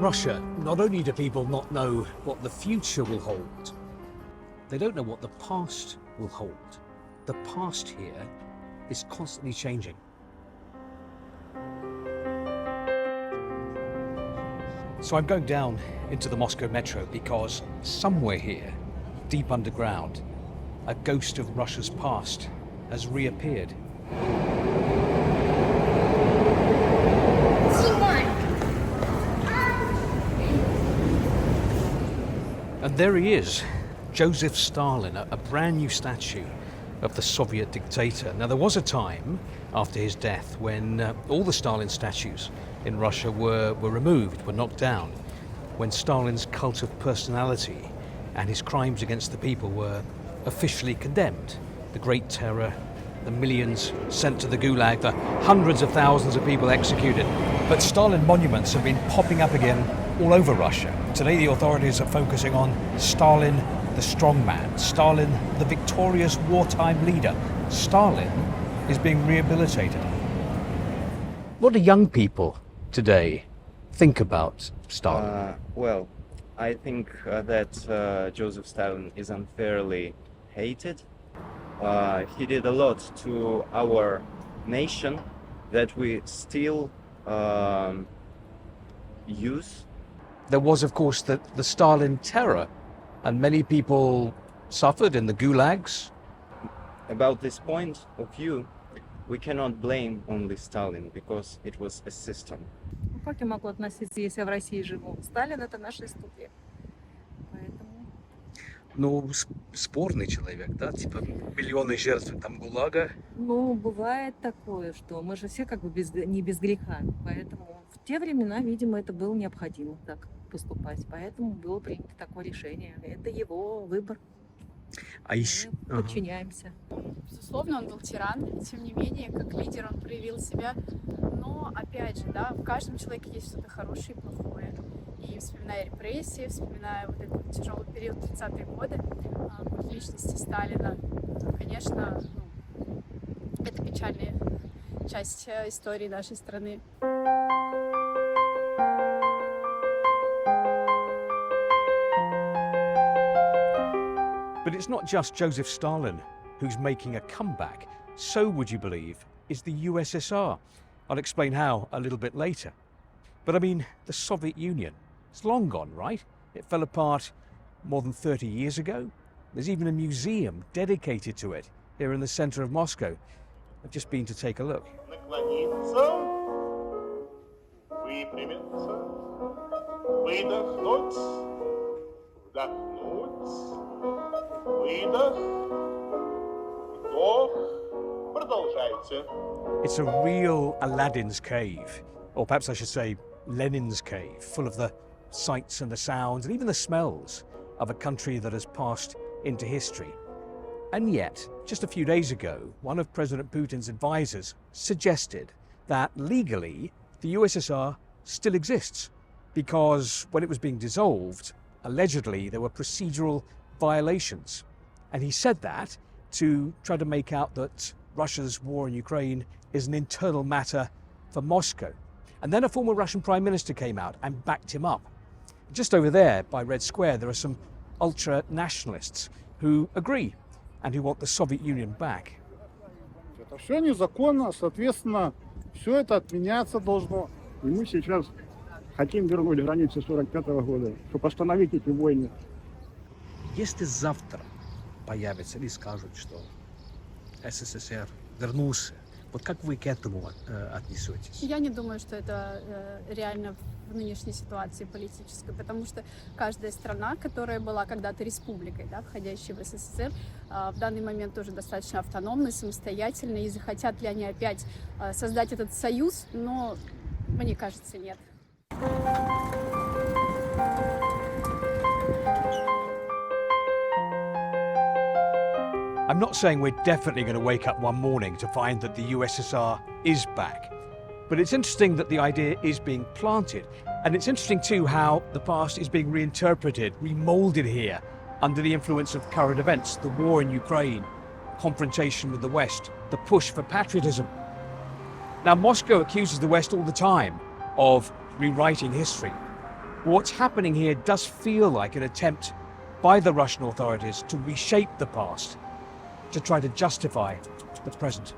In Russia, not only do people not know what the future will hold, they don't know what the past will hold. The past here is constantly changing. So I'm going down into the Moscow metro because somewhere here, deep underground, a ghost of Russia's past has reappeared. And there he is, Joseph Stalin, a brand new statue of the Soviet dictator. Now, there was a time after his death when all the Stalin statues in Russia were removed, were knocked down, when Stalin's cult of personality and his crimes against the people were officially condemned. The Great Terror, the millions sent to the Gulag, the hundreds of thousands of people executed. But Stalin monuments have been popping up again all over Russia. Today the authorities are focusing on Stalin the strongman, Stalin the victorious wartime leader. Stalin is being rehabilitated. What do young people today think about Stalin? Well, I think that Joseph Stalin is unfairly hated. He did a lot to our nation that we still use. There was, of course, the Stalin terror, and many people suffered in the gulags. About this point of view, we cannot blame only Stalin, because it was a system. Как я могу относиться, если я в России живу? Сталин — это наша история. Поэтому... Ну, спорный человек, да? Типа миллионы жертв там ГУЛАГа. Ну, бывает такое, что мы же все как бы не без греха. Поэтому в те времена, видимо, это было необходимо так поступать. Поэтому было принято такое решение. Это его выбор. А еще... Мы подчиняемся. Безусловно, он был тиран, и тем не менее, как лидер он проявил себя. Но, опять же, да, в каждом человеке есть что-то хорошее и плохое. И вспоминая репрессии, вспоминая вот этот тяжелый период 30-е годы, культ личности Сталина, конечно, это печальная часть истории нашей страны. But it's not just Joseph Stalin who's making a comeback. So, would you believe, is the USSR. I'll explain how a little bit later. But I mean, the Soviet Union, it's long gone, right? It fell apart more than 30 years ago. There's even a museum dedicated to it here in the center of Moscow. I've just been to take a look. It's a real Aladdin's cave, or perhaps I should say Lenin's cave, full of the sights and the sounds and even the smells of a country that has passed into history. And yet, just a few days ago, one of President Putin's advisors suggested that legally the USSR still exists, because when it was being dissolved, allegedly there were procedural violations. And he said that to try to make out that Russia's war in Ukraine is an internal matter for Moscow. And then a former Russian Prime Minister came out and backed him up. Just over there by Red Square, there are some ultra-nationalists who agree and who want the Soviet Union back. Это все незаконно, соответственно, все это отменяться должно. И мы сейчас хотим вернуть границы 45-го года, чтобы остановить эти войны. Если завтра появится или скажут, что СССР вернулся, вот как вы к этому отнесетесь? Я не думаю, что это реально в нынешней ситуации политической, потому что каждая страна, которая была когда-то республикой, да, входящей в СССР, в данный момент тоже достаточно автономной, самостоятельной, и захотят ли они опять создать этот союз, но мне кажется, нет. I'm not saying we're definitely going to wake up one morning to find that the USSR is back. But it's interesting that the idea is being planted. And it's interesting too how the past is being reinterpreted, remoulded here under the influence of current events, the war in Ukraine, confrontation with the West, the push for patriotism. Now, Moscow accuses the West all the time of rewriting history. What's happening here does feel like an attempt by the Russian authorities to reshape the past, to try to justify the present.